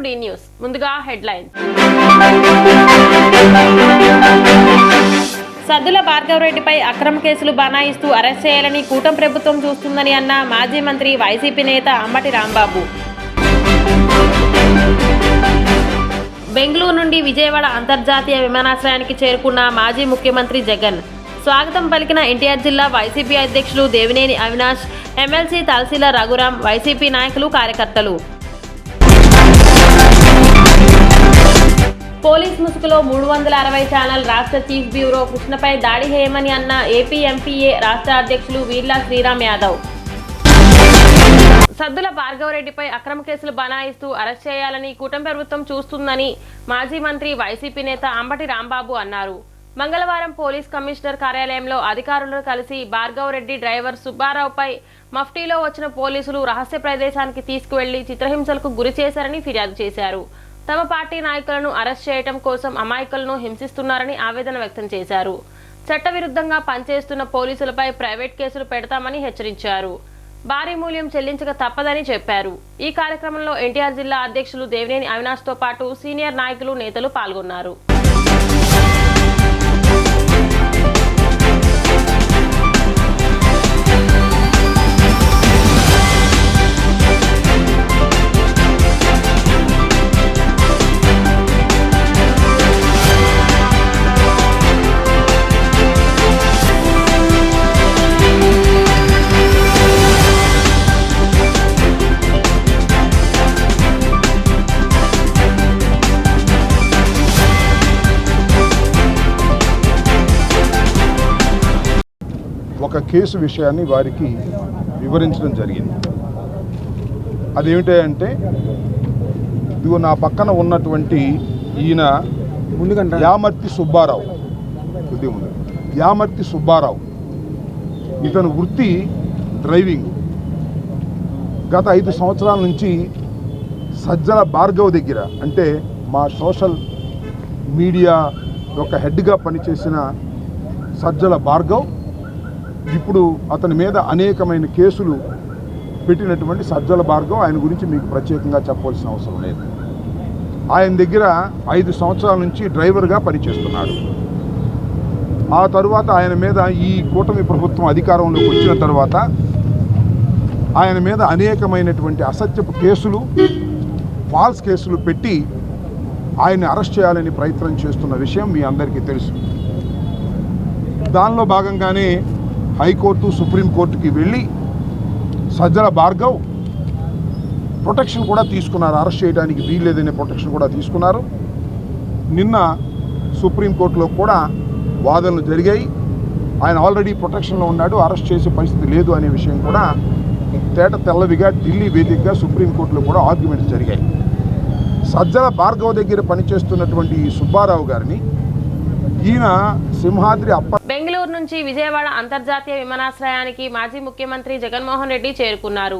D news. ముందుగా headlines. Saddula భార్గవరెడ్డిపై అక్రమ కేసులు బనాయిస్తూ అరెస్ట్ చేయాలని కూటమి ప్రభుత్వం చూస్తుందని అన్న మాజీ మంత్రి వైసీపీ నేత అంబటి రాంబాబు. బెంగళూరు నుండి విజయవాడ అంతర్జాతీయ విమానాశ్రయానికి చేరుకున్న మాజీ ముఖ్యమంత్రి జగన్. స్వాగతం పలికిన ఎన్టీఆర్ జిల్లా వైసీపీ అధ్యక్షులు దేవినేని అవినాష్, ఎమ్మెల్సీ తలశీల రఘురాం, వైసీపీ నాయకులు, కార్యకర్తలు. పోలీస్ ముసుగులో 360 ఛానల్ రాష్ట్ర చీఫ్ బ్యూరో కృష్ణపై దాడి చేయమని అన్న ఏపీ ఎంపీఏ రాష్ట్ర అధ్యక్షులు వీర్లా శ్రీరామ్ యాదవ్. సద్దుల భార్గవరెడ్డిపై అక్రమ కేసులు బనాయిస్తూ అరెస్ట్ చేయాలని కూటమి ప్రభుత్వం చూస్తుందని మాజీ మంత్రి వైసీపీ నేత అంబటి రాంబాబు అన్నారు. మంగళవారం పోలీస్ కమిషనర్ కార్యాలయంలో అధికారులను కలిసి భార్గవరెడ్డి డ్రైవర్ సుబ్బారావుపై మఫ్టీలో వచ్చిన పోలీసులు రహస్య ప్రదేశానికి తీసుకువెళ్లి చిత్రహింసలకు గురి చేశారని ఫిర్యాదు చేశారు. తమ పార్టీ నాయకులను అరెస్ట్ చేయడం కోసం అమాయకులను హింసిస్తున్నారని ఆవేదన వ్యక్తం చేశారు. చట్టవిరుద్ధంగా పనిచేస్తున్న పోలీసులపై ప్రైవేట్ కేసులు పెడతామని హెచ్చరించారు. భారీ మూల్యం చెల్లించక తప్పదని చెప్పారు. ఈ కార్యక్రమంలో ఎన్టీఆర్ జిల్లా అధ్యక్షులు దేవినేని అవినాష్ తో పాటు సీనియర్ నాయకులు, నేతలు పాల్గొన్నారు. ఒక కేసు విషయాన్ని వారికి వివరించడం జరిగింది. అదేమిటంటే, ఇదిగో నా పక్కన ఉన్నటువంటి ఈయన యామర్తి సుబ్బారావు, యామర్తి సుబ్బారావు, ఇతను వృత్తి డ్రైవింగ్. గత 5 సంవత్సరాల నుంచి సజ్జల భార్గవ్ దగ్గర, అంటే మా సోషల్ మీడియా యొక్క హెడ్గా పనిచేసిన సజ్జల భార్గవ్ ఇప్పుడు అతని మీద అనేకమైన కేసులు పెట్టినటువంటి సజ్జల భార్గవ్. ఆయన గురించి మీకు ప్రత్యేకంగా చెప్పవలసిన అవసరం లేదు. ఆయన దగ్గర 5 సంవత్సరాల నుంచి డ్రైవర్గా పనిచేస్తున్నాడు. ఆ తరువాత ఆయన మీద ఈ కూటమి ప్రభుత్వం అధికారంలోకి వచ్చిన తర్వాత ఆయన మీద అనేకమైనటువంటి అసత్యపు కేసులు, ఫాల్స్ కేసులు పెట్టి ఆయన్ని అరెస్ట్ చేయాలని ప్రయత్నం చేస్తున్న విషయం మీ అందరికీ తెలుసు. దానిలో భాగంగానే హైకోర్టు, సుప్రీంకోర్టుకి వెళ్ళి సజ్జల భార్గవ్ ప్రొటెక్షన్ కూడా తీసుకున్నారు. అరెస్ట్ చేయడానికి వీల్లేదనే ప్రొటెక్షన్ కూడా తీసుకున్నారు. నిన్న సుప్రీంకోర్టులో కూడా వాదనలు జరిగాయి. ఆయన ఆల్రెడీ ప్రొటెక్షన్లో ఉన్నాడు, అరెస్ట్ చేసే పరిస్థితి లేదు అనే విషయం కూడా తేట తెల్లవిగా ఢిల్లీ వేదికగా సుప్రీంకోర్టులో కూడా ఆర్గ్యుమెంట్స్ జరిగాయి. సజ్జల భార్గవ్ దగ్గర పనిచేస్తున్నటువంటి ఈ సుబ్బారావు గారిని ఈయన సింహాద్రి బెంగళూరు నుంచి విజయవాడ అంతర్జాతీయ విమానాశ్రయానికి మాజీ ముఖ్యమంత్రి జగన్మోహన్ రెడ్డి చేరుకున్నారు.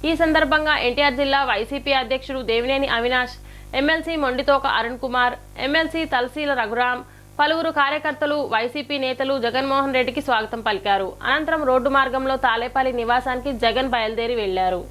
ఈ సందర్భంగా ఎన్టీఆర్ జిల్లా వైసీపీ అధ్యక్షుడు దేవినేని అవినాష్, ఎమ్మెల్సీ మొండితోక అరుణ్ కుమార్, ఎమ్మెల్సీ తలశీల రఘురాం, పలువురు కార్యకర్తలు, వైసీపీ నేతలు జగన్మోహన్ రెడ్డికి స్వాగతం పలికారు. అనంతరం రోడ్డు మార్గంలో తాలేపల్లి నివాసానికి జగన్ బయలుదేరి వెళ్లారు.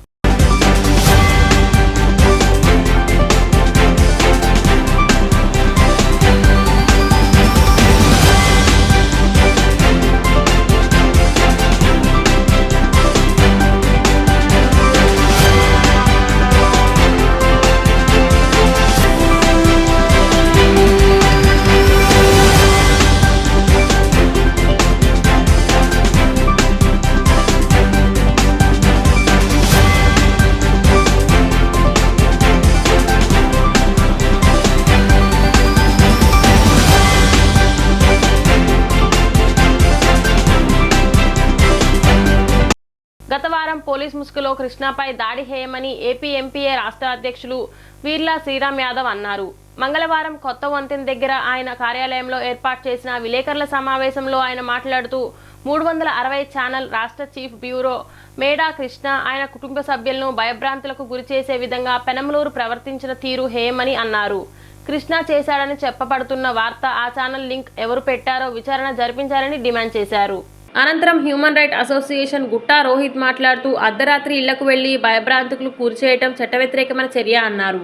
గత వారం పోలీస్ ముసుగులో కృష్ణపై దాడి చేయమని ఏపీ ఎంపీఏ రాష్ట్ర అధ్యక్షులు వీర్లా శ్రీరామ్ యాదవ్ అన్నారు. మంగళవారం కొత్త వంతెన దగ్గర ఆయన కార్యాలయంలో ఏర్పాటు చేసిన విలేకరుల సమావేశంలో ఆయన మాట్లాడుతూ 360 ఛానల్ రాష్ట్ర చీఫ్ బ్యూరో మేడా కృష్ణ ఆయన కుటుంబ సభ్యులను భయభ్రాంతులకు గురిచేసే విధంగా పెనమలూరు ప్రవర్తించిన తీరు హేయమని అన్నారు. కృష్ణ చేశాడని చెప్పబడుతున్న వార్త, ఆ ఛానల్ లింక్ ఎవరు పెట్టారో విచారణ జరిపించాలని డిమాండ్ చేశారు. అనంతరం హ్యూమన్ రైట్ అసోసియేషన్ గుట్టా రోహిత్ మాట్లాడుతూ అర్ధరాత్రి ఇళ్లకు వెళ్లి భయభ్రాంతులకు కూర్చేయటం చట్టవ్యతిరేకమైన చర్య అన్నారు.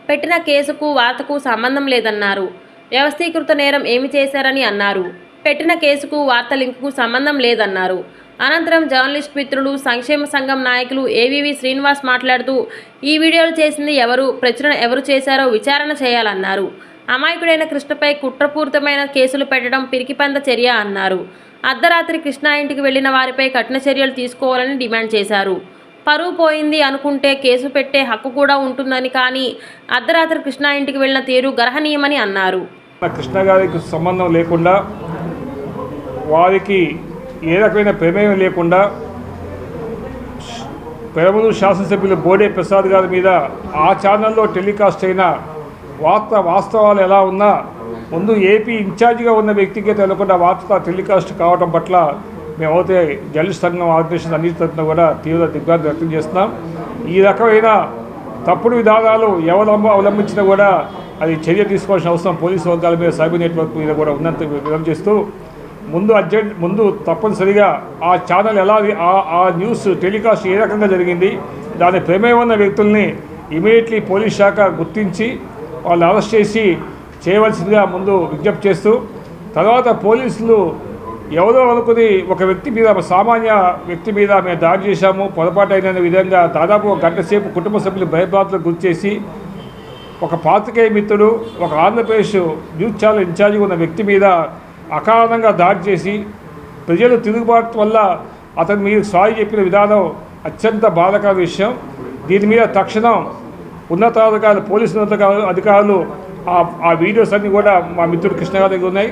పెట్టిన కేసుకు వార్తకు సంబంధం లేదన్నారు. వ్యవస్థీకృత నేరం ఏమి చేశారని అన్నారు. పెట్టిన కేసుకు వార్త లింకుకు సంబంధం లేదన్నారు. అనంతరం జర్నలిస్ట్ మిత్రులు, సంక్షేమ సంఘం నాయకులు ఏవీవి శ్రీనివాస్ మాట్లాడుతూ ఈ వీడియోలు చేసింది ఎవరు, ప్రచురణ ఎవరు చేశారో విచారణ చేయాలన్నారు. అమాయకుడైన కృష్ణపై కుట్రపూరితమైన కేసులు పెట్టడం పిరికిపంద చర్య అన్నారు. అర్ధరాత్రి కృష్ణ ఇంటికి వెళ్లిన వారిపై కఠిన చర్యలు తీసుకోవాలని డిమాండ్ చేశారు. పరువు పోయింది అనుకుంటే కేసు పెట్టే హక్కు కూడా ఉంటుందని, కానీ అర్ధరాత్రి కృష్ణ ఇంటికి వెళ్లిన తీరు గర్హనీయమని అన్నారు. కృష్ణ గారికి సంబంధం లేకుండా, వారికి ఏ రకమైన ప్రమేయం లేకుండా పెరమలూరు శాసనసభ్యులు బోడే ప్రసాద్ గారి మీద ఆ ఛానల్లో టెలికాస్ట్ అయిన వాస్తవాలు ఎలా ఉన్నా ముందు ఏపీ ఇన్ఛార్జిగా ఉన్న వ్యక్తికే తెలియకుండా వార్త టెలికాస్ట్ కావడం పట్ల మేమైతే జర్నలిస్ట్ సంఘం ఆర్గనైజేషన్ అన్నిటి తరఫున కూడా తీవ్ర దిగ్భ్రాంతి వ్యక్తం చేస్తున్నాం. ఈ రకమైన తప్పుడు విధానాలు ఎవరు అవలంబించినా కూడా అది చర్య తీసుకోవాల్సిన అవసరం పోలీసు వర్గాల మీద, సైబర్ నెట్వర్క్ మీద కూడా ఉన్నంత విధం చేస్తూ ముందు తప్పనిసరిగా ఆ ఛానల్ ఎలా ఆ న్యూస్ టెలికాస్ట్ ఏ రకంగా జరిగింది, దాని ప్రమేయం ఉన్న వ్యక్తుల్ని ఇమీడియట్లీ పోలీస్ శాఖ గుర్తించి వాళ్ళు అరెస్ట్ చేసి చేయవలసిందిగా ముందు విజ్ఞప్తి చేస్తూ, తర్వాత పోలీసులు ఎవరో అనుకుని ఒక వ్యక్తి మీద, సామాన్య వ్యక్తి మీద మేము దాడి చేశాము, పొరపాటు అయిన విధంగా దాదాపు 1 గంట సేపు కుటుంబ సభ్యులు భయభ్రాంతులకు గురి చేసి ఒక పాత్రికేయ మిత్రుడు, ఒక ఆంధ్రప్రదేశ్ న్యూస్ ఛానల్ ఇన్ఛార్జిగా ఉన్న వ్యక్తి మీద అకారణంగా దాడి చేసి ప్రజలు తిరుగుబాటు వల్ల అతని మీద సారీ చెప్పిన విధానం అత్యంత బాధాకర విషయం. దీని మీద తక్షణం ఉన్నతాధికారులు, పోలీసు అధికారులు ఆ వీడియోస్ అన్నీ కూడా మా మిత్రుడు కృష్ణ గారి దగ్గర ఉన్నాయి.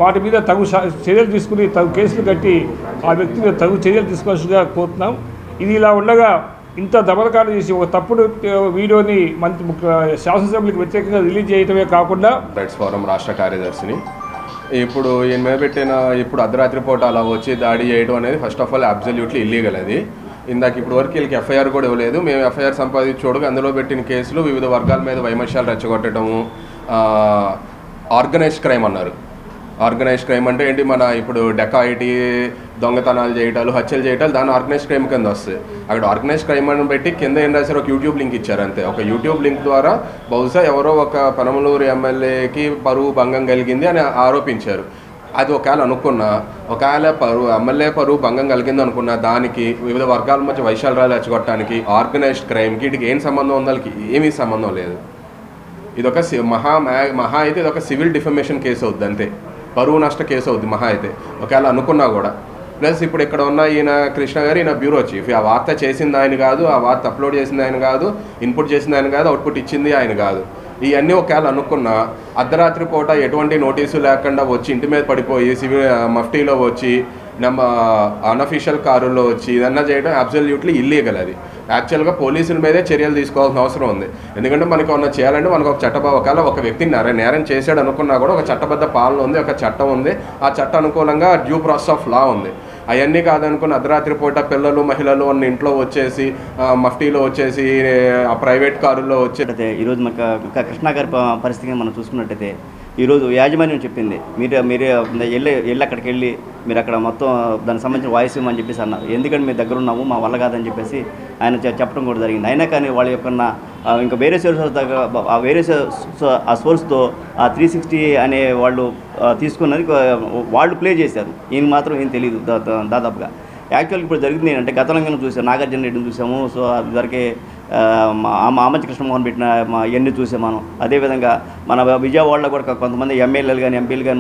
వాటి మీద తగు చర్యలు తీసుకుని తగు కేసులు కట్టి ఆ వ్యక్తి మీద తగు చర్యలు తీసుకోవాల్సిందిగా కోరుతున్నాం. ఇది ఇలా ఉండగా ఇంత దమనకాండ చేసి ఒక తప్పుడు వీడియోని శాసనసభ్యులకు వ్యతిరేకంగా రిలీజ్ చేయడమే కాకుండా రైట్స్ ఫోరం రాష్ట్ర కార్యదర్శిని. ఇప్పుడు ఈయన మీద పెట్టిన అర్ధరాత్రి పూట అలా వచ్చి దాడి చేయడం అనేది first of all absolutely illegal. అది ఇందాక ఇప్పుడు వరకు వీళ్ళకి ఎఫ్ఐఆర్ కూడా ఇవ్వలేదు. మేము ఎఫ్ఐఆర్ సంపాదించుకోవడం, అందులో పెట్టిన కేసులు వివిధ వర్గాల మీద వైమర్శాలు రెచ్చగొట్టడము, ఆర్గనైజ్డ్ క్రైమ్ అన్నారు. ఆర్గనైజ్డ్ క్రైమ్ అంటే ఏంటి, మన ఇప్పుడు డెకాయిటీ, దొంగతనాలు చేయటాలు, హత్యలు చేయటాలు, దాన్ని ఆర్గనైజ్డ్ క్రైమ్ కింద వస్తాయి. అక్కడ ఆర్గనైజ్డ్ క్రైమ్ అని పెట్టి కింద ఏం రాశారు, ఒక యూట్యూబ్ లింక్ ఇచ్చారు అంతే. ఒక యూట్యూబ్ లింక్ ద్వారా బహుశా ఎవరో ఒక పెనమలూరు ఎమ్మెల్యేకి పరువు భంగం కలిగింది అని ఆరోపించారు. అది ఒకవేళ అనుకున్నా, ఒకవేళ ఎమ్మెల్యే పరువు భంగం కలిగింది అనుకున్నా, దానికి వివిధ వర్గాల మధ్య వైశాల్యాలు రెచ్చగొట్టడానికి ఆర్గనైజ్డ్ క్రైమ్కి వీటికి ఏం సంబంధం ఉంది? వాళ్ళకి ఏమీ సంబంధం లేదు. ఇదొక మహా అయితే ఇదొక సివిల్ డిఫమేషన్ కేసు అవుద్ది అంతే, పరువు నష్ట కేసు అవుద్ది మహా అయితే ఒకవేళ అనుకున్నా కూడా. ప్లస్ ఇప్పుడు ఇక్కడ ఉన్న ఈయన కృష్ణ గారు, ఈయన బ్యూరో చీఫ్. ఆ వార్త చేసింది ఆయన కాదు, ఆ వార్త అప్లోడ్ చేసింది ఆయన కాదు, ఇన్పుట్ చేసింది ఆయన కాదు, అవుట్పుట్ ఇచ్చింది ఆయన కాదు. ఇవన్నీ ఒకవేళ అనుకున్నా అర్ధరాత్రి పూట ఎటువంటి నోటీసు లేకుండా వచ్చి ఇంటి మీద పడిపోయి సివిల్ మఫ్టీలో వచ్చి అన్అఫీషియల్ కారుల్లో వచ్చి ఇదన్నా చేయడం అబ్సల్యూట్లీ ఇల్లీగల్. అది యాక్చువల్గా పోలీసుల మీదే చర్యలు తీసుకోవాల్సిన అవసరం ఉంది. ఎందుకంటే మనకు ఏమన్నా చేయాలంటే మనకు ఒక ఒకవేళ ఒక వ్యక్తి నేరం చేశాడు అనుకున్నా కూడా ఒక చట్టబద్ధ పాలన ఉంది, ఒక చట్టం ఉంది. ఆ చట్ట అనుకూలంగా డ్యూ ప్రాసెస్ ఆఫ్ లా ఉంది. అవన్నీ కాదనుకుని అర్ధరాత్రి పూట పిల్లలు, మహిళలు అన్న ఇంట్లో వచ్చేసి మఫ్టీలో వచ్చేసి ఆ ప్రైవేట్ కారుల్లో వచ్చి ఈరోజు మనకు కృష్ణ గారి పరిస్థితిని మనం చూసుకున్నట్టయితే ఈరోజు యాజమాన్యం చెప్పింది, మీరే వెళ్ళి అక్కడికి వెళ్ళి మీరు అక్కడ మొత్తం దానికి సంబంధించిన వాయిస్ ఇవ్వమని చెప్పేసి అన్నారు. ఎందుకంటే మీ దగ్గర ఉన్నాము, మా వల్ల కాదని చెప్పేసి ఆయన చెప్పడం కూడా జరిగింది. అయినా కానీ వాళ్ళ యొక్క ఇంకా వేరే సోర్స్ ఆ సోర్స్తో ఆ 360 అనే వాళ్ళు తీసుకున్నది వాళ్ళు ప్లే చేశారు. ఈయన మాత్రం ఏం తెలియదు దాదాపుగా. యాక్చువల్గా ఇప్పుడు జరిగింది ఏంటంటే, గతంలో చూసాం, నాగార్జున రెడ్డిని చూసాము. సో అదివరకే ఆమంచి కృష్ణమోహన్ పెట్టిన ఇవన్నీ చూసాం మనం. అదేవిధంగా మన విజయవాడలో కూడా కొంతమంది ఎమ్మెల్యేలు కానీ ఎంపీలు కానీ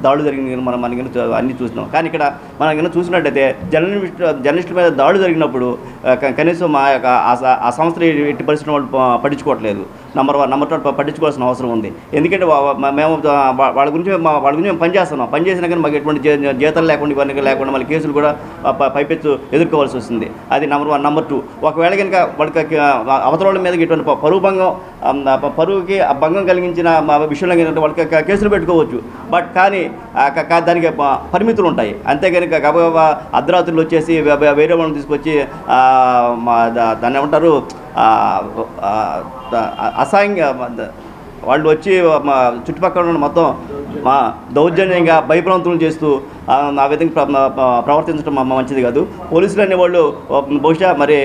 దాడులు జరిగిన మనం అన్నీ చూస్తున్నాం. కానీ ఇక్కడ మనం చూసినట్టయితే జర్నలిస్టుల మీద దాడులు జరిగినప్పుడు కనీసం మా యొక్క ఆ సంస్థలు ఎట్టి పరిస్థితుల్లో వాళ్ళు పట్టించుకోవట్లేదు. నంబర్ 2 పట్టించుకోవాల్సిన అవసరం ఉంది. ఎందుకంటే మేము వాళ్ళ గురించి మేము పనిచేసినా కానీ మాకు ఎటువంటి జీతాలు లేకుండా ఇవన్నీ లేకుండా మళ్ళీ కేసులు కూడా పైపెచ్చు ఎదుర్కోవాల్సి వస్తుంది. అది నంబర్ 1. నంబర్ 2, ఒకవేళ కనుక వాళ్ళకి అవతల మీద ఇటువంటి పరువుకి భంగం కలిగించిన విషయంలో ఏంటంటే వాళ్ళకి కేసులు పెట్టుకోవచ్చు. బట్ కానీ దానికి పరిమితులు ఉంటాయి. అంతేగాని గబగబా అర్ధరాత్రులు వచ్చేసి వేరే వాళ్ళని తీసుకొచ్చి దాన్ని ఏమంటారు అసహ్యంగా వాళ్ళు వచ్చి మా చుట్టుపక్కల ఉన్న మొత్తం మా దౌర్జన్యంగా భయప్రాంతులు చేస్తూ ఆ విధంగా ప్రవర్తించడం మంచిది కాదు. పోలీసులు అనేవాళ్ళు బహుశా మరి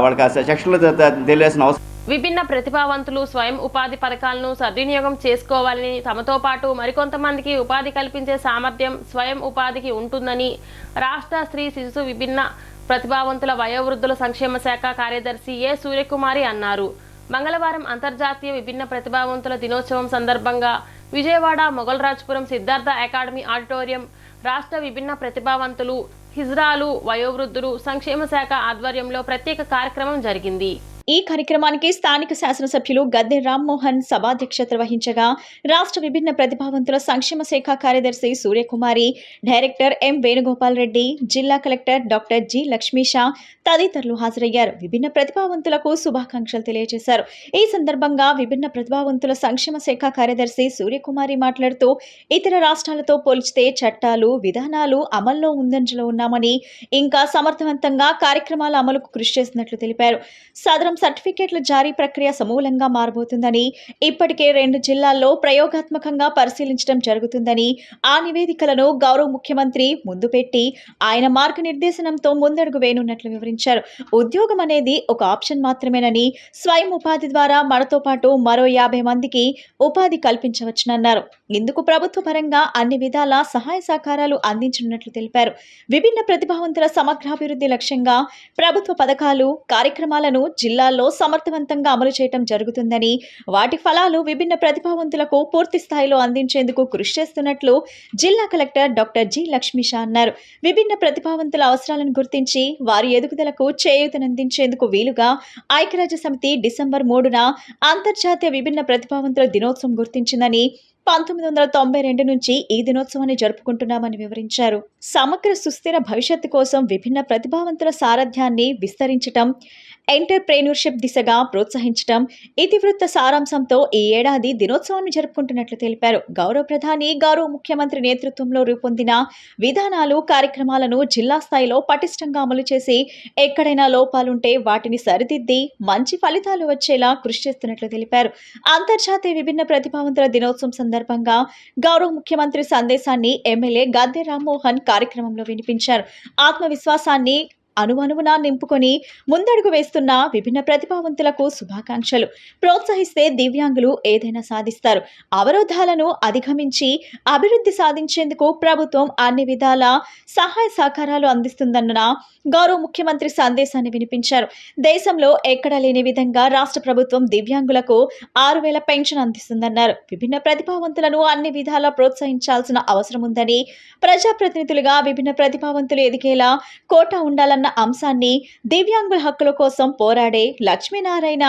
వాళ్ళకి సెక్షన్లు తెలియాల్సిన అవసరం విభిన్న ప్రతిభావంతులు స్వయం ఉపాధి పథకాలను సద్వినియోగం చేసుకోవాలని, తమతో పాటు మరికొంతమందికి ఉపాధి కల్పించే సామర్థ్యం స్వయం ఉపాధికి ఉంటుందని రాష్ట్ర స్త్రీ శిశు విభిన్న ప్రతిభావంతుల వయోవృద్ధుల సంక్షేమ శాఖ కార్యదర్శి ఏ సూర్యకుమారి అన్నారు. మంగళవారం అంతర్జాతీయ విభిన్న ప్రతిభావంతుల దినోత్సవం సందర్భంగా విజయవాడ మొగల్రాజ్పురం సిద్ధార్థ అకాడమీ ఆడిటోరియం రాష్ట్ర విభిన్న ప్రతిభావంతులు హిజ్రాలు వయోవృద్ధులు సంక్షేమ శాఖ ఆధ్వర్యంలో ప్రత్యేక కార్యక్రమం జరిగింది. ఈ కార్యక్రమానికి స్థానిక శాసనసభ్యులు గద్దె రామ్మోహన్ సభాధ్యక్షత వహించగా రాష్ట్ర విభిన్న ప్రతిభావంతుల సంక్షేమ శాఖ కార్యదర్శి సూర్యకుమారి, డైరెక్టర్ ఎం వేణుగోపాల్ రెడ్డి, జిల్లా కలెక్టర్ డాక్టర్ జి లక్ష్మీషా తదితరులు హాజరయ్యారు. విభిన్న ప్రతిభావంతులకు శుభాకాంక్షలు తెలియజేశారు. ఈ సందర్భంగా విభిన్న ప్రతిభావంతుల సంక్షేమ శాఖ కార్యదర్శి సూర్యకుమారి మాట్లాడుతూ ఇతర రాష్ట్రాలతో పోల్చితే చట్టాలు, విధానాలు అమల్లో ముందంజలో ఉన్నామని, ఇంకా సమర్థవంతంగా కార్యక్రమాల అమలుకు కృషి చేస్తున్నట్లు తెలిపారు. సదరం సర్టిఫికేట్ల జారీ ప్రక్రియ సమూలంగా మారబోతుందని, ఇప్పటికే 2 జిల్లాల్లో ప్రయోగాత్మకంగా పరిశీలించడం జరుగుతుందని, ఆ నివేదికలను గౌరవ ముఖ్యమంత్రి ముందు పెట్టి ఆయన మార్గనిర్దేశనంతో ముందడుగు వేయనున్నట్లు వివరించారు. ఉద్యోగం అనేది ఒక ఆప్షన్ మాత్రమేనని, స్వయం ఉపాధి ద్వారా మనతో పాటు మరో 50 మందికి ఉపాధి కల్పించవచ్చునన్నారు. ఇందుకు ప్రభుత్వ పరంగా అన్ని విధాల సహాయ సహకారాలు అందించనున్నట్లు తెలిపారు. విభిన్న ప్రతిభావంతుల సమగ్రాభివృద్ధి లక్ష్యంగా ప్రభుత్వ పథకాలు, కార్యక్రమాలను జిల్లాల్లో సమర్థవంతంగా అమలు చేయడం జరుగుతుందని, వాటి ఫలాలు విభిన్న ప్రతిభావంతులకు పూర్తి స్థాయిలో అందించేందుకు కృషి చేస్తున్నట్లు జిల్లా కలెక్టర్ డాక్టర్ జి లక్ష్మీషా అన్నారు. విభిన్న ప్రతిభావంతుల అవసరాలను గుర్తించి వారి ఎదుగుదలకు చేయూతనందించేందుకు వీలుగా ఐక్యరాజ్య సమితి డిసెంబర్ 3న అంతర్జాతీయ విభిన్న ప్రతిభావంతుల దినోత్సవం గుర్తించిందని, 1992 నుంచి ఈ దినోత్సవాన్ని జరుపుకుంటున్నామని వివరించారు. సమగ్ర సుస్థిర భవిష్యత్తు కోసం విభిన్న ప్రతిభావంతుల సారథ్యాన్ని విస్తరించటం, ఎంటర్ప్రెన్యూర్షిప్ దిశగా ప్రోత్సహించడం ఇతివృత్త సారాంశంతో ఈ ఏడాది దినోత్సవాన్ని జరుపుకుంటున్నట్లు తెలిపారు. గౌరవ ప్రధాని, గౌరవ ముఖ్యమంత్రి నేతృత్వంలో రూపొందిన విధానాలు, కార్యక్రమాలను జిల్లా స్థాయిలో పటిష్టంగా అమలు చేసి ఎక్కడైనా లోపాలుంటే వాటిని సరిదిద్ది మంచి ఫలితాలు వచ్చేలా కృషి చేస్తున్నట్లు తెలిపారు. అంతర్జాతీయ విభిన్న ప్రతిభావంతుల దినోత్సవం సందర్భంగా గౌరవ ముఖ్యమంత్రి సందేశాన్ని ఎమ్మెల్యే గద్దె రామ్మోహన్ కార్యక్రమంలో వినిపించారు. ఆత్మవిశ్వాసాన్ని అణువణువునా నింపుకొని ముందడుగు వేస్తున్న విభిన్న ప్రతిభావంతులకు శుభాకాంక్షలు. ప్రోత్సహిస్తే దివ్యాంగులు ఏదైనా సాధిస్తారు. అవరోధాలను అధిగమించి అభివృద్ధి సాధించేందుకు ప్రభుత్వం అన్ని విధాల సహాయ సహకారాలు అందిస్తుందన్న గౌరవ ముఖ్యమంత్రి సందేశాన్ని వినిపించారు. దేశంలో ఎక్కడా లేని విధంగా రాష్ట్ర ప్రభుత్వం దివ్యాంగులకు 6,000 పెన్షన్ అందిస్తుందన్నారు. విభిన్న ప్రతిభావంతులను అన్ని విధాలా ప్రోత్సహించాల్సిన అవసరం ఉందని, ప్రజాప్రతినిధులుగా విభిన్న ప్రతిభావంతులు ఎదిగేలా కోటా ఉండాలన్న అంశాన్ని దివ్యాంగుల హక్కుల కోసం పోరాడే లక్ష్మీనారాయణ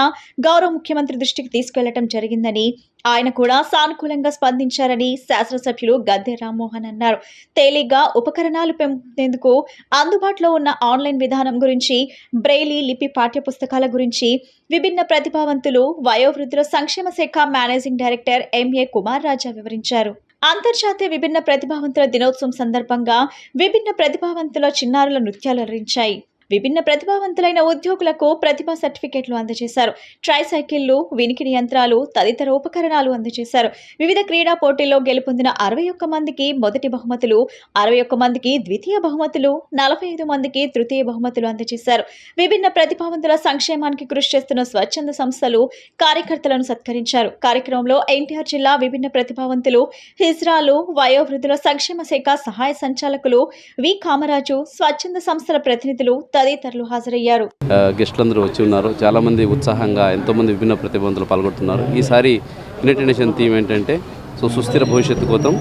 గౌరవ ముఖ్యమంత్రి దృష్టికి తీసుకెళ్లడం జరిగిందని, ఆయన కూడా సానుకూలంగా స్పందించారని శాసనసభ్యులు గద్దె రామ్మోహన్ అన్నారు. తేలిగ్గా ఉపకరణాలు పెంపొందేందుకు అందుబాటులో ఉన్న ఆన్లైన్ విధానం గురించి, బ్రెయిలీ లిపి పాఠ్యపుస్తకాల గురించి విభిన్న ప్రతిభావంతులు వయోవృద్ధుల సంక్షేమ శాఖ మేనేజింగ్ డైరెక్టర్ ఎంఏ కుమార్ రాజా వివరించారు. అంతర్జాతీయ విభిన్న ప్రతిభావంతుల దినోత్సవం సందర్భంగా విభిన్న ప్రతిభావంతుల చిన్నారుల నృత్యాలు అలరించాయి. విభిన్న ప్రతిభావంతులైన ఉద్యోగులకు ప్రతిభా సర్టిఫికెట్లు అందజేశారు. ట్రైసైకిళ్లు, వినికిడి యంత్రాలు తదితర ఉపకరణాలు అందజేశారు. వివిధ క్రీడా పోటీల్లో గెలుపొందిన 61 మందికి మొదటి బహుమతులు, 61 మందికి ద్వితీయ బహుమతులు, 45 మందికి తృతీయ బహుమతులు అందజేశారు. విభిన్న ప్రతిభావంతుల సంక్షేమానికి కృషి చేస్తున్న స్వచ్ఛంద సంస్థలు, కార్యకర్తలను సత్కరించారు. కార్యక్రమంలో ఎన్టీఆర్ జిల్లా విభిన్న ప్రతిభావంతులు, హిజ్రాలు, వయోవృద్ధుల సంక్షేమ శాఖ సహాయ సంచాలకులు వి కామరాజు, స్వచ్ఛంద సంస్థల ప్రతినిధులు తదితరులు హాజరయ్యారు. గెస్టులందరూ వచ్చి ఉన్నారు. చాలామంది ఉత్సాహంగా ఎంతోమంది విభిన్న ప్రతిభావంతులు పాల్గొంటున్నారు. ఈసారి యునైటెడ్ నేషన్ థీమ్ ఏంటంటే సుస్థిర భవిష్యత్తు కోసం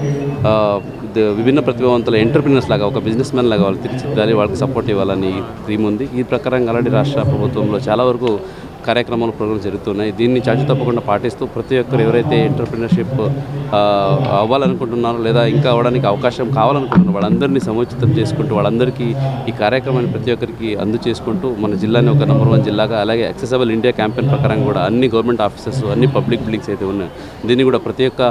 విభిన్న ప్రతిభావంతుల ఎంటర్ప్రినర్స్ లాగా, ఒక బిజినెస్ మ్యాన్ లాగా వాళ్ళు తీర్చిదిద్దాలి, వాళ్ళకి సపోర్ట్ ఇవ్వాలని థీమ్ ఉంది. ఈ ప్రకారంగా ఆల్రెడీ రాష్ట్ర ప్రభుత్వంలో చాలా వరకు కార్యక్రమాలు, ప్రోగ్రామ్స్ జరుగుతున్నాయి. దీన్ని చాచి తప్పకుండా పాటిస్తూ ప్రతి ఒక్కరు ఎవరైతే ఎంటర్ప్రినర్షిప్ అవ్వాలనుకుంటున్నారో లేదా ఇంకా అవ్వడానికి అవకాశం కావాలనుకుంటున్నారో వాళ్ళందరినీ సముచితం చేసుకుంటూ వాళ్ళందరికీ ఈ కార్యక్రమాన్ని ప్రతి ఒక్కరికి చేసుకుంటూ మన జిల్లాని ఒక నెంబర్ 1 జిల్లాగా, అలాగే యాక్సెసిబుల్ ఇండియా క్యాంపెయిన్ ప్రకారం కూడా అన్ని గవర్నమెంట్ ఆఫీసెస్, అన్ని పబ్లిక్ బిల్డింగ్స్ అయితే ఉన్నాయి, దీన్ని కూడా ప్రతి ఒక్క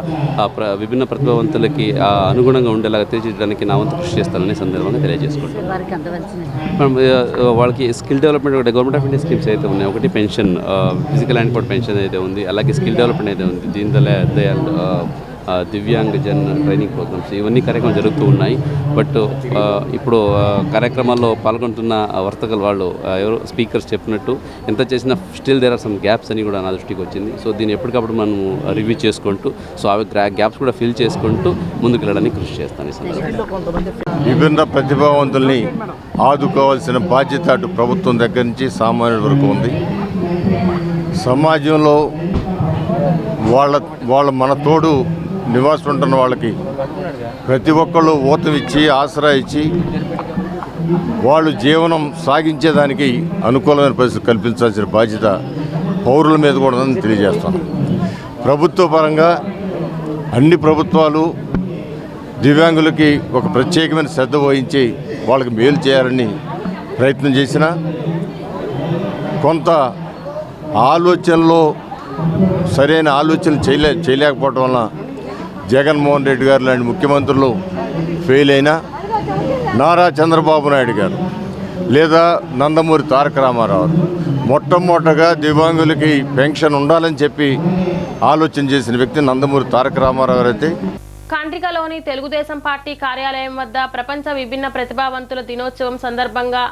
విభిన్న ప్రతిభావంతులకి అనుగుణంగా ఉండేలాగా తీర్చిదిద్దడానికి నా వంతు కృషి చేస్తానని సందర్భంగా తెలియజేసుకుంటాం. వాళ్ళకి skill development government of India schemes అయితే ఉన్నాయి. ఒకటి పెన్షన్, ఫిజికల్ హ్యాండిక్యాప్ పెన్షన్ అయితే ఉంది, అలాగే స్కిల్ డెవలప్మెంట్ అయితే ఉంది. దీన్ దయాళ్ దివ్యాంగ్ జన్ ట్రైనింగ్ ప్రోగ్రామ్స్ ఇవన్నీ కార్యక్రమాలు జరుగుతూ ఉన్నాయి. బట్ ఇప్పుడు కార్యక్రమాల్లో పాల్గొంటున్న వర్తకులు వాళ్ళు ఎవరు స్పీకర్స్ చెప్పినట్టు ఎంత చేసినా still there are some gaps అని కూడా నా దృష్టికి వచ్చింది. సో దీన్ని ఎప్పటికప్పుడు మనం రివ్యూ చేసుకుంటూ సో అవి గ్యాప్స్ కూడా ఫిల్ చేసుకుంటూ ముందుకు వెళ్ళడానికి కృషి చేస్తాను. ఈ సందర్భంగా విభిన్న ప్రతిభావంతుల్ని ఆదుకోవాల్సిన బాధ్యత అటు ప్రభుత్వం దగ్గర నుంచి సామాన్యుల వరకు ఉంది. సమాజంలో వాళ్ళ మన తోడు నివాసం ఉంటున్న వాళ్ళకి ప్రతి ఒక్కళ్ళు ఊతమిచ్చి ఆసరా ఇచ్చి వాళ్ళు జీవనం సాగించేదానికి అనుకూలమైన పరిస్థితి కల్పించాల్సిన బాధ్యత పౌరుల మీద కూడా ఉందని తెలియజేస్తాను. ప్రభుత్వ పరంగా అన్ని ప్రభుత్వాలు దివ్యాంగులకి ఒక ప్రత్యేకమైన శ్రద్ధ వహించి వాళ్ళకి మేలు చేయాలని ప్రయత్నం చేసినా కొంత ఆలోచనలో సరైన ఆలోచనలు చేయలేకపోవడం వలన జగన్మోహన్ రెడ్డి గారు లాంటి ముఖ్యమంత్రులు ఫెయిల్ అయినా నారా చంద్రబాబు నాయుడు గారు లేదా నందమూరి తారక రామారావు మొట్టమొదటగా దివ్యాంగులకి పెన్షన్ ఉండాలని చెప్పి ఆలోచన చేసిన వ్యక్తి నందమూరి తారక రామారావు గారు అయితే ఖండ్రికలోని తెలుగుదేశం పార్టీ కార్యాలయం వద్ద ప్రపంచ విభిన్న ప్రతిభావంతుల దినోత్సవం సందర్భంగా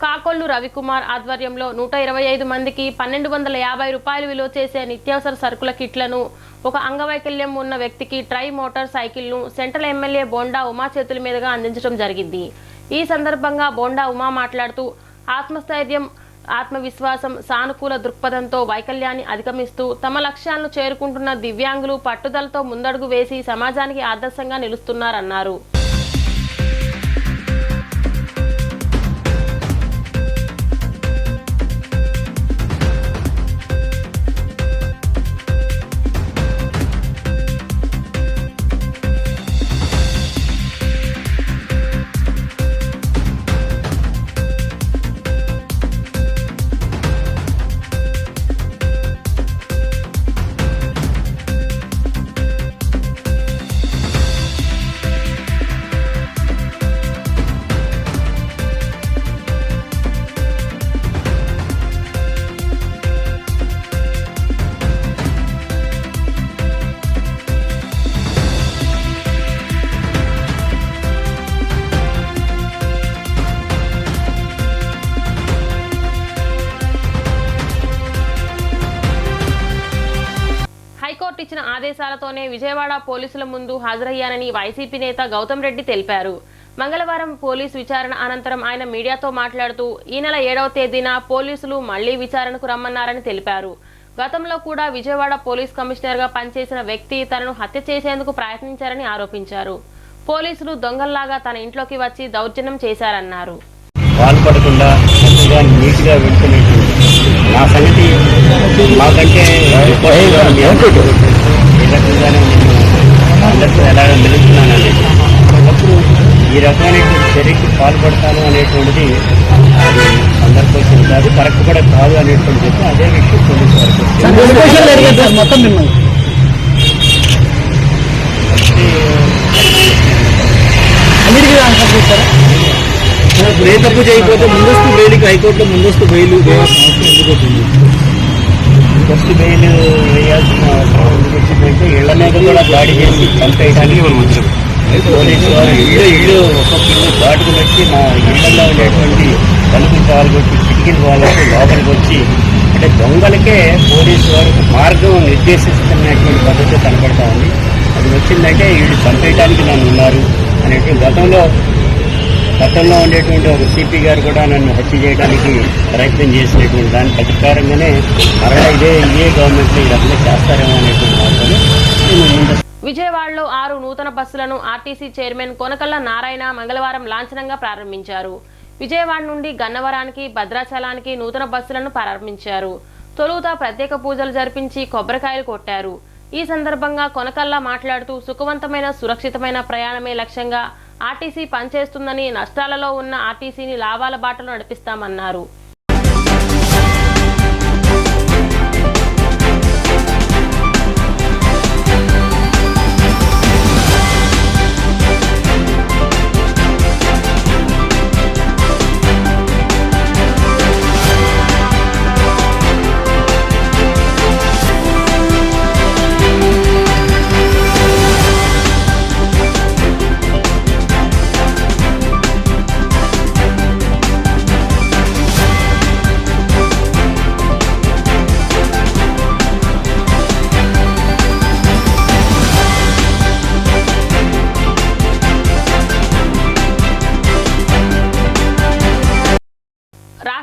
కాకొల్లు రవికుమార్ ఆధ్వర్యంలో 125 మందికి 1250 రూపాయలు విలువ చేసే నిత్యావసర సరుకుల కిట్లను, ఒక అంగవైకల్యం ఉన్న వ్యక్తికి ట్రై మోటార్ సైకిల్ను సెంట్రల్ ఎమ్మెల్యే బోండా ఉమా చేతుల మీదుగా అందించడం జరిగింది. ఈ సందర్భంగా బోండా ఉమా మాట్లాడుతూ ఆత్మస్థైర్యం, ఆత్మవిశ్వాసం, సానుకూల దృక్పథంతో వైకల్యాన్ని అధిగమిస్తూ తమ లక్ష్యాలను చేరుకుంటున్న దివ్యాంగులు పట్టుదలతో ముందడుగు వేసి సమాజానికి ఆదర్శంగా నిలుస్తున్నారన్నారు. హైకోర్టు ఇచ్చిన ఆదేశాలతోనే విజయవాడ పోలీసుల ముందు హాజరయ్యానని వైసీపీ నేత గౌతమ్ రెడ్డి తెలిపారు. మంగళవారం పోలీసు విచారణ అనంతరం ఆయన మీడియాతో మాట్లాడుతూ ఈ నెల 7వ తేదీన పోలీసులు మళ్లీ విచారణకు రమ్మన్నారని తెలిపారు. గతంలో కూడా విజయవాడ పోలీస్ కమిషనర్గా పనిచేసిన వ్యక్తి తనను హత్య చేసేందుకు ప్రయత్నించారని ఆరోపించారు. పోలీసులు దొంగల్లాగా తన ఇంట్లోకి వచ్చి దౌర్జన్యం చేశారన్నారు. పాల్పడకుండా నీట్గా వెళ్తున్నట్టు నా సంగతి మాకంటే ఏ రకంగానే నేను అందరితో ఎలాగ నిలుస్తున్నాను అనేది అప్పుడు ఈ రకమైన చర్యకి పాల్పడతాను అనేటువంటిది అది సందర్భం కాదు, కరెక్ట్ కూడా కాదు అనేటువంటి చెప్పి అదే విషయం పోలీసు వారికి మొత్తం ఏ తప్పు చేయకపోతే ముందస్తు బెయిల్కి హైకోర్టులో ముందస్తు బెయిల్ వేయాల్సిన అవసరం ఎందుకు వచ్చింది? ముందస్తు బెయిల్ వేయాల్సిన అవసరం ఎందుకు వచ్చిందంటే ఇళ్ల మీద కూడా దాడి చేసి చంపేయడానికి పోలీసు వారు ఇళ్ళు ఒక్కొక్క దాటుకు వచ్చి మా ఇళ్లలో ఉండేటువంటి తలుపులు పాల్గొచ్చి కిటికీలు పాల్గొచ్చి లోపలికి వచ్చి అంటే దొంగలకే పోలీసు వారు మార్గం నిర్దేశిస్తున్నటువంటి పద్ధతి కనపడతా ఉంది. అది వచ్చిందంటే వీళ్ళు చంపేయడానికి నన్ను ఉన్నారు అనేటువంటి గతంలో ఉండేటువంటి ఒక సిపి గారు కూడా నన్ను హత్య చేయడానికి ప్రయత్నం చేసినటువంటి దాని ప్రతికారంగానే మరలా ఇదే గవర్నమెంట్లో ఈ రకంగా చేస్తారేమో అనేటువంటి మాత్రమే. విజయవాడలో 6 నూతన బస్సులను ఆర్టీసీ చైర్మన్ కొనకళ్ళ నారాయణ మంగళవారం లాంఛనంగా ప్రారంభించారు. విజయవాడ నుండి గన్నవరానికి, భద్రాచలానికి నూతన బస్సులను ప్రారంభించారు. తొలుత ప్రత్యేక పూజలు జరిపించి కొబ్బరికాయలు కొట్టారు. ఈ సందర్భంగా కొనకళ్ళ మాట్లాడుతూ సుఖవంతమైన, సురక్షితమైన ప్రయాణమే లక్ష్యంగా ఆర్టీసీ పనిచేస్తుందని, నష్టాలలో ఉన్న ఆర్టీసీని లాభాల బాటలో నడిపిస్తామన్నారు.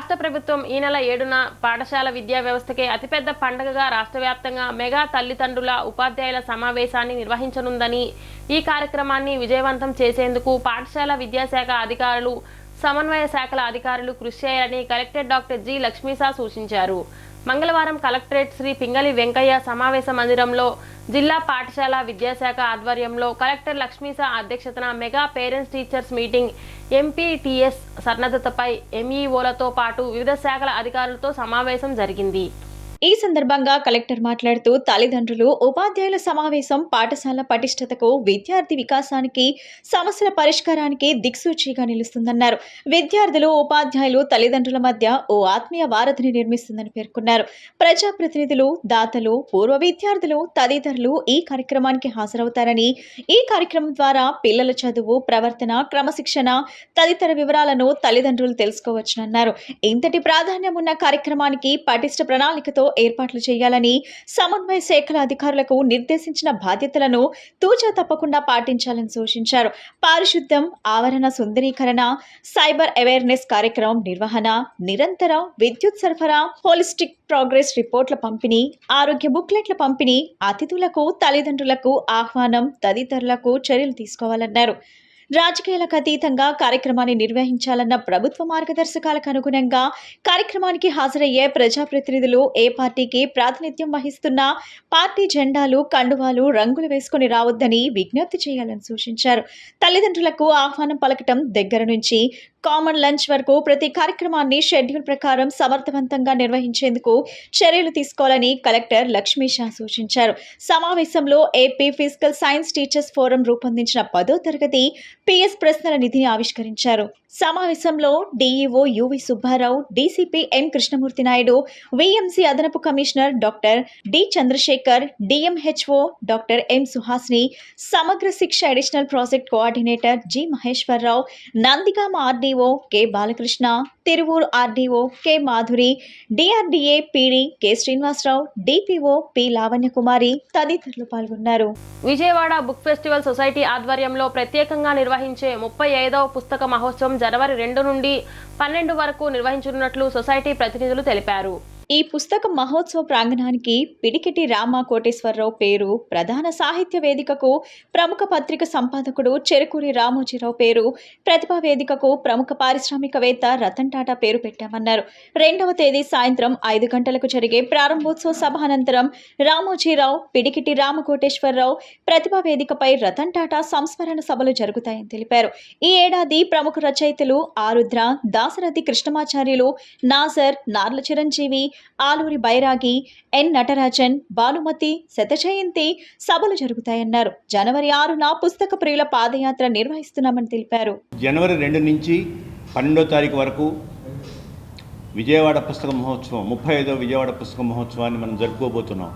రాష్ట్ర ప్రభుత్వం ఈ నెల 7న పాఠశాల విద్యా వ్యవస్థకే అతిపెద్ద పండుగగా రాష్ట్ర వ్యాప్తంగా మెగా తల్లిదండ్రుల ఉపాధ్యాయుల సమావేశాన్ని నిర్వహించనుందని, ఈ కార్యక్రమాన్ని విజయవంతం చేసేందుకు పాఠశాల విద్యాశాఖ అధికారులు, సమన్వయ శాఖల అధికారులు కృషి చేయాలని కలెక్టర్ డాక్టర్ జి లక్ష్మీసా సూచించారు. మంగళవారం కలెక్టరేట్ శ్రీ పింగళి వెంకయ్య సమావేశ మందిరంలో జిల్లా పాఠశాల విద్యాశాఖ ఆధ్వర్యంలో కలెక్టర్ లక్ష్మీసా అధ్యక్షతన మెగా పేరెంట్స్ టీచర్స్ మీటింగ్, ఎంపీటీఎస్ సన్నద్ధతపై ఎంఈఓలతో పాటు వివిధ శాఖల అధికారులతో సమావేశం జరిగింది. ఈ సందర్భంగా కలెక్టర్ మాట్లాడుతూ తల్లిదండ్రులు, ఉపాధ్యాయుల సమావేశం పాఠశాల పటిష్టతకు, విద్యార్థి వికాసానికి, సమస్యల పరిష్కారానికి దిక్సూచిగా నిలుస్తుందన్నారు. విద్యార్థులు, ఉపాధ్యాయులు, తల్లిదండ్రుల మధ్య ఓ ఆత్మీయ వారధిని నిర్మిస్తుందని పేర్కొన్నారు. ప్రజాప్రతినిధులు, దాతలు, పూర్వ విద్యార్థులు తదితరులు ఈ కార్యక్రమానికి హాజరవుతారని, ఈ కార్యక్రమం ద్వారా పిల్లల చదువు, ప్రవర్తన, క్రమశిక్షణ తదితర వివరాలను తల్లిదండ్రులు తెలుసుకోవచ్చునన్నారు. ఇంతటి ప్రాధాన్యం ఉన్న కార్యక్రమానికి పటిష్ట ప్రణాళికతో ఏర్పాట్లు చేయాలని, సమన్వయ శాఖల అధికారులకు నిర్దేశించిన బాధ్యతలను తూచా తప్పకుండా పాటించాలని సూచించారు. పారిశుద్ధ్యం, ఆవరణ సుందరీకరణ, సైబర్ అవేర్నెస్ కార్యక్రమం నిర్వహణ, నిరంతర విద్యుత్ సరఫరా, హోలిస్టిక్ ప్రోగ్రెస్ రిపోర్ట్ల పంపిణీ, ఆరోగ్య బుక్లెట్ల పంపిణీ, అతిథులకు, తల్లిదండ్రులకు ఆహ్వానం తదితరులకు చర్యలు తీసుకోవాలన్నారు. రాజకీయాలకు అతీతంగా కార్యక్రమాన్ని నిర్వహించాలన్న ప్రభుత్వ మార్గదర్శకాలకు అనుగుణంగా కార్యక్రమానికి హాజరయ్యే ప్రజాప్రతినిధులు ఏ పార్టీకి ప్రాతినిధ్యం వహిస్తున్నా పార్టీ జెండాలు, కండువాలు, రంగులు వేసుకుని రావద్దని విజ్ఞప్తి చేయాలని సూచించారు. తల్లిదండ్రులకు ఆహ్వానం పలకటం దగ్గర నుంచి కామన్ లంచ్ వరకు ప్రతి కార్యక్రమాన్ని షెడ్యూల్ ప్రకారం సమర్థవంతంగా నిర్వహించేందుకు చర్యలు తీసుకోవాలని కలెక్టర్ లక్ష్మీషా సూచించారు. సమావేశంలో AP physical science teachers forum రూపొందించిన 10వ తరగతి పిఎస్ ప్రశ్నల నిధిని ఆవిష్కరించారు. సమావేశంలో DEO UV Subbarao, DCP M Krishnamurthy Naidu, VMC అదనపు commissioner doctor D Chandrasekhar, DMHO doctor M Suhasini, Samagra Shiksha additional project coordinator G Maheswararao, Nandigama RDO K Balakrishna, Tiruvuru RDO K Madhuri, DRDA PD K Srinivasarao, DPO P Lavanyakumari తదితరులు పాల్గొన్నారు. విజయవాడ బుక్ ఫెస్టివల్ సొసైటీ ఆధ్వర్యంలో ప్రత్యేకంగా నిర్వహించే 35వ పుస్తక మహోత్సవం జనవరి 2 నుండి 12 వరకు నిర్వహించనున్నట్లు సొసైటీ ప్రతినిధులు తెలిపారు. ఈ పుస్తక మహోత్సవ ప్రాంగణానికి పిడికిటి రామ కోటేశ్వరరావు పేరు, ప్రధాన సాహిత్య వేదికకు ప్రముఖ పత్రిక సంపాదకుడు చెరుకూరి రామోజీరావు పేరు, ప్రతిభా వేదికకు ప్రముఖ పారిశ్రామికవేత్త రతన్ టాటా పేరు పెట్టామన్నారు. 2వ తేదీ సాయంత్రం 5 గంటలకు జరిగే ప్రారంభోత్సవ సభ అనంతరం రామోజీరావు, పిడికిటి రామ కోటేశ్వరరావు, ప్రతిభా వేదికపై రతన్ టాటా సంస్మరణ సభలు జరుగుతాయని తెలిపారు. ఈ ఏడాది ప్రముఖ రచయితలు ఆరుద్ర, దాశరథి కృష్ణమాచార్యులు, నాజర్, నార్ల చిరంజీవి, ఆలూరి బైరాగి, ఎన్ నటరాజన్, భానుమతి శతజయంతి సభలు జరుగుతాయన్నారు. జనవరి 6న పుస్తక ప్రియుల పాదయాత్ర నిర్వహిస్తున్నామని తెలిపారు. జనవరి 2 నుంచి 12వ తారీఖు వరకు విజయవాడ పుస్తక మహోత్సవం, 35వ విజయవాడ పుస్తక మహోత్సవాన్ని మనం జరుపుకోబోతున్నాం.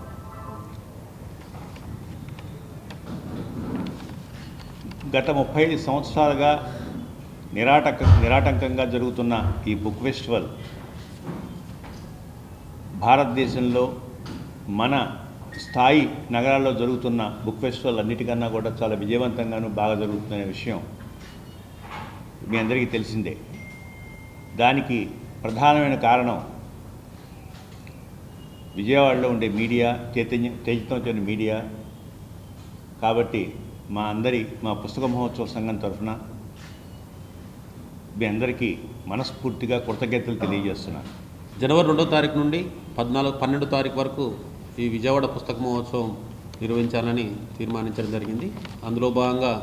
గత 35 సంవత్సరాలుగా నిరాటంకంగా జరుగుతున్న ఈ బుక్ ఫెస్టివల్ భారతదేశంలో మన స్థాయి నగరాల్లో జరుగుతున్న బుక్ ఫెస్టివల్ అన్నిటికన్నా కూడా చాలా విజయవంతంగాను బాగా జరుగుతున్న విషయం మీ అందరికీ తెలిసిందే. దానికి ప్రధానమైన కారణం విజయవాడలో ఉండే మీడియా, చైతన్యం మీడియా. కాబట్టి మా పుస్తక మహోత్సవ సంఘం తరఫున మీ అందరికీ మనస్ఫూర్తిగా కృతజ్ఞతలు తెలియజేస్తున్నాను. జనవరి 2వ తారీఖు నుండి 12వ తారీఖు వరకు ఈ విజయవాడ పుస్తక మహోత్సవం నిర్వహించాలని తీర్మానించడం జరిగింది. అందులో భాగంగా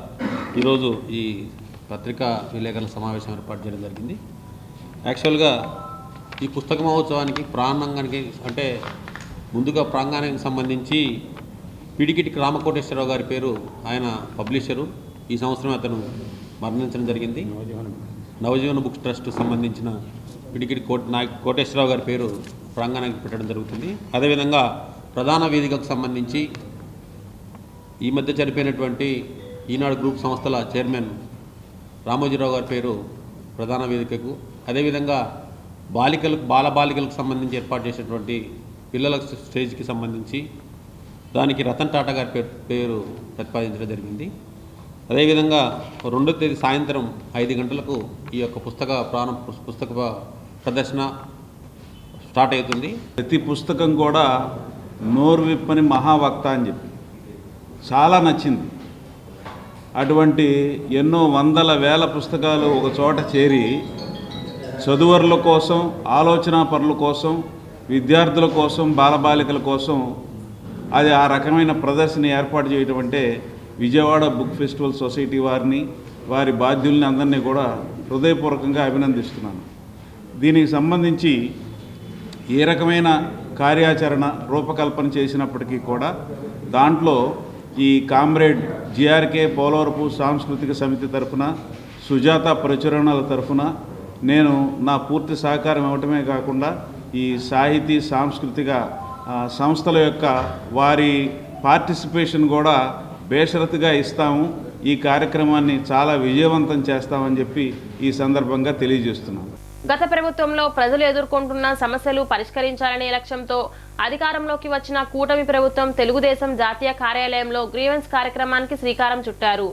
ఈరోజు ఈ పత్రికా విలేకరుల సమావేశం ఏర్పాటు చేయడం జరిగింది. యాక్చువల్గా ఈ పుస్తక మహోత్సవానికి ప్రాంగణానికి అంటే ముందుగా ప్రాంగణానికి సంబంధించి పిడికిటి రామకోటేశ్వరరావు గారి పేరు, ఆయన పబ్లిషరు. ఈ సంవత్సరం అతను మరణించడం జరిగింది. నవజీవన బుక్స్ ట్రస్ట్ సంబంధించిన పిడికిటి కోటేశ్వరరావు గారి పేరు ప్రాంగణానికి పెట్టడం జరుగుతుంది. అదేవిధంగా ప్రధాన వేదికకు సంబంధించి ఈ మధ్య చనిపోయినటువంటి ఈనాడు గ్రూప్ సంస్థల చైర్మన్ రామోజీరావు గారి పేరు ప్రధాన వేదికకు, అదేవిధంగా బాలబాలికలకు సంబంధించి ఏర్పాటు చేసినటువంటి పిల్లల స్టేజ్కి సంబంధించి దానికి రతన్ టాటా గారి పేరు ప్రతిపాదించడం జరిగింది. అదేవిధంగా 2వ తేదీ సాయంత్రం 5 గంటలకు ఈ యొక్క పుస్తక ప్రదర్శన స్టార్ట్ అవుతుంది. ప్రతి పుస్తకం కూడా నోరు విప్పని మహావక్త అని చెప్పి చాలా నచ్చింది. అటువంటి ఎన్నో వందల వేల పుస్తకాలు ఒక చోట చేరి చదువరుల కోసం, ఆలోచనా పరుల కోసం, విద్యార్థుల కోసం, బాలబాలికల కోసం అది ఆ రకమైన ప్రదర్శన ఏర్పాటు చేయడం అంటే విజయవాడ బుక్ ఫెస్టివల్ సొసైటీ వారిని, వారి బాధ్యుల్ని అందరినీ కూడా హృదయపూర్వకంగా అభినందిస్తున్నాను. దీనికి సంబంధించి ఏ రకమైన కార్యాచరణ రూపకల్పన చేసినప్పటికీ కూడా దాంట్లో ఈ కామ్రేడ్ జిఆర్కే పోలవరపు సాంస్కృతిక సమితి తరఫున, సుజాత ప్రచురణల తరఫున నేను నా పూర్తి సహకారం ఇవ్వటమే కాకుండా ఈ సాహితీ సాంస్కృతిక సంస్థల యొక్క వారి పార్టిసిపేషన్ కూడా బేషరతుగా ఇస్తాము. ఈ కార్యక్రమాన్ని చాలా విజయవంతం చేస్తామని చెప్పి ఈ సందర్భంగా తెలియజేస్తున్నాను. గత ప్రభుత్వంలో ప్రజలు ఎదుర్కొంటున్న సమస్యలు పరిష్కరించాలనే లక్ష్యంతో అధికారంలోకి వచ్చిన కూటమి ప్రభుత్వం తెలుగుదేశం జాతీయ కార్యాలయంలో గ్రీవెన్స్ కార్యక్రమానికి శ్రీకారం చుట్టారు.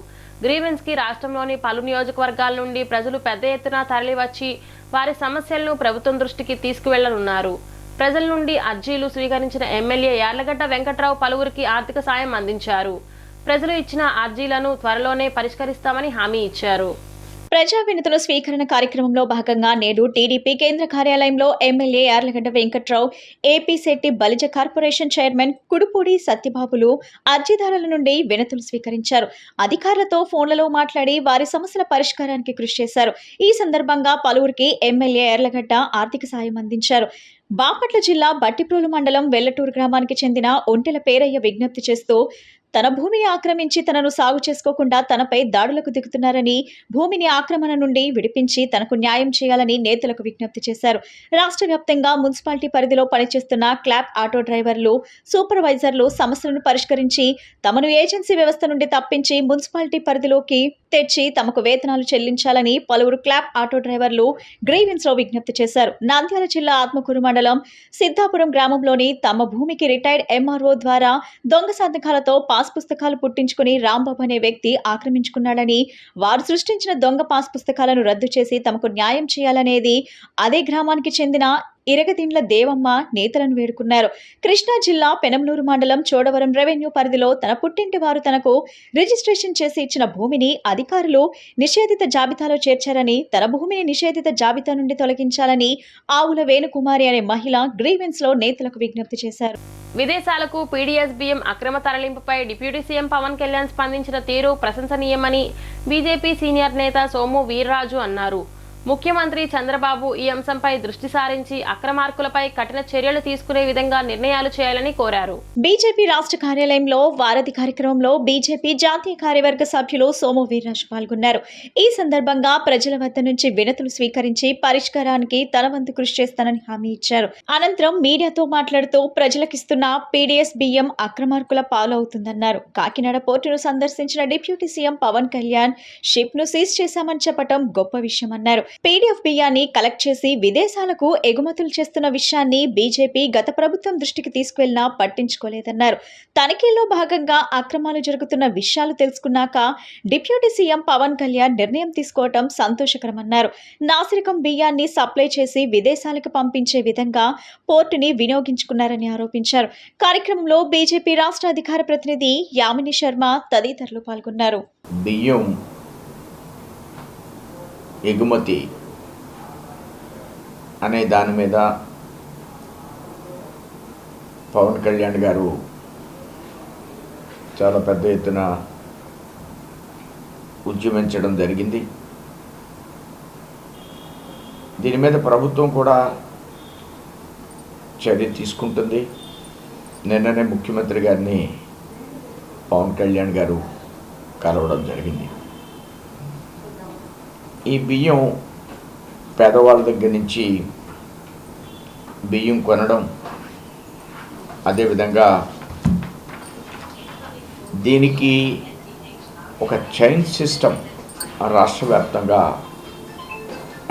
గ్రీవెన్స్ కి రాష్ట్రంలోని పలు నియోజకవర్గాల నుండి ప్రజలు పెద్ద ఎత్తున తరలివచ్చి వారి సమస్యలను ప్రభుత్వం దృష్టికి తీసుకువెళ్లనున్నారు. ప్రజల నుండి అర్జీలు స్వీకరించిన ఎమ్మెల్యే యార్లగడ్డ వెంకట్రావు పలువురికి ఆర్థిక సాయం అందించారు. ప్రజలు ఇచ్చిన అర్జీలను త్వరలోనే పరిష్కరిస్తామని హామీ ఇచ్చారు. ప్రజా వినతుల స్వీకరణ కార్యక్రమంలో భాగంగా నేడు టీడీపీ కేంద్ర కార్యాలయంలో MLA Yarlagadda Venkatrao, AP Setti Balija corporation chairman Kudupudi సత్యబాబులు అర్జీదారుల నుండి వినతులు స్వీకరించారు. అధికారులతో ఫోన్లలో మాట్లాడి వారి సమస్యల పరిష్కారానికి కృషి చేశారు. ఈ సందర్భంగా పలువురికి ఎమ్మెల్యే యార్లగడ్డ ఆర్థిక సాయం అందించారు. బాపట్ల జిల్లా బట్టిప్రోలు మండలం వెల్లటూరు గ్రామానికి చెందిన ఒంటెల పేరయ్య విజ్ఞప్తి చేస్తూ తన భూమిని ఆక్రమించి తనను సాగు చేసుకోకుండా తనపై దాడులకు దిగుతున్నారని, భూమిని ఆక్రమణ నుండి విడిపించి తనకు న్యాయం చేయాలని నేతలకు విజ్ఞప్తి చేశారు. రాష్ట్ర వ్యాప్తంగా మున్సిపాలిటీ పరిధిలో పనిచేస్తున్న క్లాప్ ఆటో డ్రైవర్లు, సూపర్వైజర్లు సమస్యలను పరిష్కరించి తమను ఏజెన్సీ వ్యవస్థ నుండి తప్పించి మున్సిపాలిటీ పరిధిలోకి తెచ్చి తమకు వేతనాలు చెల్లించాలని పలువురు క్లాప్ ఆటో డ్రైవర్లు గ్రీవెన్స్ లో విజ్ఞప్తి చేశారు. నంద్యాల జిల్లా ఆత్మకూరు మండలం సిద్ధాపురం గ్రామంలోని తమ భూమికి రిటైర్డ్ ఎంఆర్ఓ ద్వారా దొంగ సంతకాలతో పాస్ పుస్తకాలు పుట్టించుకుని రాంబాబు అనే వ్యక్తి ఆక్రమించుకున్నాడని, వారు సృష్టించిన దొంగ పాస్ పుస్తకాలను రద్దు చేసి తమకు న్యాయం చేయాలనేది అదే గ్రామానికి చెందిన ఇరగదిండ్ల దేవమ్మ నేతలను వేడుకున్నారు. కృష్ణా జిల్లా పెనంలూరు మండలం చోడవరం రెవెన్యూ పరిధిలో తన పుట్టింటి వారు తనకు రిజిస్ట్రేషన్ చేసి ఇచ్చిన భూమిని అధికారులు నిషేధిత జాబితాలో చేర్చారని, తన భూమిని నిషేధిత జాబితా నుండి తొలగించాలని ఆవుల వేణుకుమారి అనే మహిళ గ్రీవెన్స్ లో నేతలకు విజ్ఞప్తి చేశారు. విదేశాలకు పీడీఎస్ బియ్యం అక్రమ తరలింపుపై డిప్యూటీ సీఎం పవన్ కళ్యాణ్ స్పందించిన తీరు ప్రశంసనీయమని బీజేపీ సీనియర్ నేత సోము వీర్రాజు అన్నారు. ముఖ్యమంత్రి చంద్రబాబు ఈ అంశంపై దృష్టి సారించి అక్రమార్కులపై కఠిన చర్యలు తీసుకునే విధంగా నిర్ణయాలు చేయాలని కోరారు. బీజేపీ రాష్ట్ర కార్యాలయంలో వారధి కార్యక్రమంలో బీజేపీ జాతీయ కార్యవర్గ సభ్యులు సోము వీర్రాజు పాల్గొన్నారు. ఈ సందర్భంగా ప్రజల వద్ద నుంచి వినతులు స్వీకరించి పరిష్కారానికి తన వంతు కృషి చేస్తానని హామీ ఇచ్చారు. అనంతరం మీడియాతో మాట్లాడుతూ ప్రజలకిస్తున్న పీడీఎస్ బియ్యం అక్రమార్కుల పాలవుతుందన్నారు. కాకినాడ పోర్టును సందర్శించిన deputy CM Pawan Kalyan ship ను సీజ్ చేశామని చెప్పడం గొప్ప విషయమన్నారు. పీడీఎఫ్ బియ్యాన్ని కలెక్ట్ చేసి విదేశాలకు ఎగుమతులు చేస్తున్న విషయాన్ని బీజేపీ గత ప్రభుత్వం దృష్టికి తీసుకువెళ్లినా పట్టించుకోలేదన్నారు. తనిఖీల్లో భాగంగా అక్రమాలు జరుగుతున్న విషయాలు తెలుసుకున్నాక డిప్యూటీ సీఎం పవన్ కళ్యాణ్ నిర్ణయం తీసుకోవడం సంతోషకరమన్నారు. నాసిరకం బియ్యాన్ని సప్లై చేసి విదేశాలకు పంపించే విధంగా పోర్టుని వినియోగించుకున్నారని ఆరోపించారు. కార్యక్రమంలో బీజేపీ రాష్ట్ర అధికార ప్రతినిధి యామిని శర్మ తదితరులు పాల్గొన్నారు. బియ్యం ఎగుమతి అనే దాని మీద పవన్ కళ్యాణ్ గారు చాలా పెద్ద ఎత్తున ఉద్యమించడం జరిగింది. దీని మీద ప్రభుత్వం కూడా చర్య తీసుకుంటుంది. నిన్ననే ముఖ్యమంత్రి గారిని పవన్ కళ్యాణ్ గారు కలవడం జరిగింది. ఈ బియ్యం పేదవాళ్ళ దగ్గర నుంచి బియ్యం కొనడం, అదేవిధంగా దీనికి ఒక చైన్ సిస్టమ్ రాష్ట్ర వ్యాప్తంగా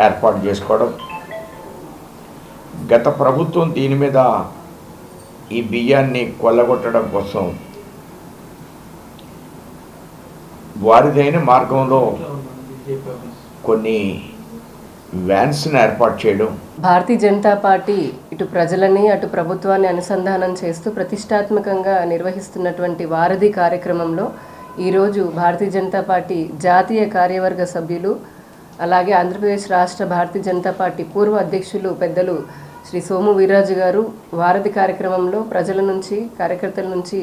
ఏర్పాటు చేసుకోవడం, గత ప్రభుత్వం దీని మీద ఈ బియ్యాన్ని కొల్లగొట్టడం కోసం వారిదైన మార్గంలో కొన్ని వ్యాన్స్ని ఏర్పాటు చేయడం. భారతీయ జనతా పార్టీ ఇటు ప్రజలని అటు ప్రభుత్వాన్ని అనుసంధానం చేస్తూ ప్రతిష్టాత్మకంగా నిర్వహిస్తున్నటువంటి వారధి కార్యక్రమంలో ఈరోజు భారతీయ జనతా పార్టీ జాతీయ కార్యవర్గ సభ్యులు అలాగే ఆంధ్రప్రదేశ్ రాష్ట్ర భారతీయ జనతా పార్టీ పూర్వ అధ్యక్షులు పెద్దలు శ్రీ సోము వీర్రాజు గారు వారధి కార్యక్రమంలో ప్రజల నుంచి కార్యకర్తల నుంచి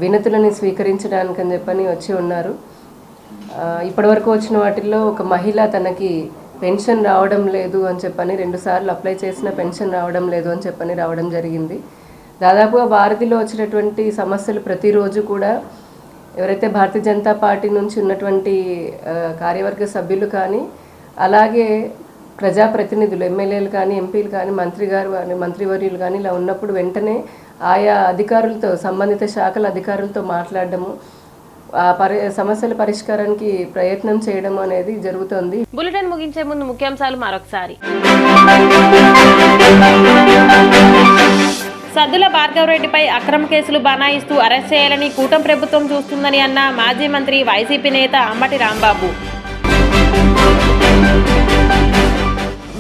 వినతులని స్వీకరించడానికని చెప్పని వచ్చి ఉన్నారు. ఇప్పటివరకు వచ్చిన వాటిల్లో ఒక మహిళ తనకి పెన్షన్ రావడం లేదు అని చెప్పని 2 సార్లు అప్లై చేసిన పెన్షన్ రావడం లేదు అని చెప్పని రావడం జరిగింది. దాదాపుగా వారధిలో వచ్చినటువంటి సమస్యలు ప్రతిరోజు కూడా ఎవరైతే భారతీయ జనతా పార్టీ నుంచి ఉన్నటువంటి కార్యవర్గ సభ్యులు కానీ అలాగే ప్రజాప్రతినిధులు ఎమ్మెల్యేలు కానీ ఎంపీలు కానీ మంత్రివర్యులు కానీ ఇలా ఉన్నప్పుడు వెంటనే ఆయా అధికారులతో సంబంధిత శాఖల అధికారులతో మాట్లాడడము సమస్యల పరిష్కారానికి ప్రయత్నం చేయడం అనేది జరుగుతుంది. బులెటిన్ ముగించే ముందు ముఖ్యాంశాలు మరొకసారి. సద్దుల భార్గవరెడ్డిపై అక్రమ కేసులు బనాయిస్తూ అరెస్ట్ చేయాలని కూటమి ప్రభుత్వం చూస్తుందని అన్న మాజీ మంత్రి వైసీపీ నేత అంబటి రాంబాబు.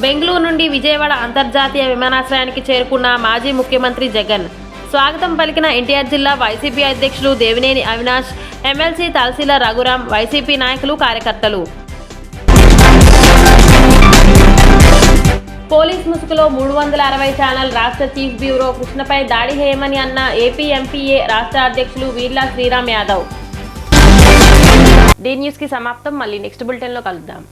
బెంగళూరు నుండి విజయవాడ అంతర్జాతీయ విమానాశ్రయానికి చేరుకున్న మాజీ ముఖ్యమంత్రి జగన్. స్వాగతం పలికిన ఎన్టీఆర్ జిల్లా వైసీపీ అధ్యక్షులు దేవినేని అవినాష్, ఎమ్మెల్సీ తలశీల రఘురాం, వైసీపీ నాయకులు, కార్యకర్తలు. పోలీస్ ముసుగులో 360 ఛానల్ రాష్ట్ర చీఫ్ బ్యూరో కృష్ణపై దాడి చేయమని అన్న ఏపీ ఎంపీఏ రాష్ట్ర అధ్యక్షులు వీర్లా శ్రీరామ్ యాదవ్. డి న్యూస్కి సమాప్తం. మళ్ళీ నెక్స్ట్ బులెటిన్లో కలుద్దాం.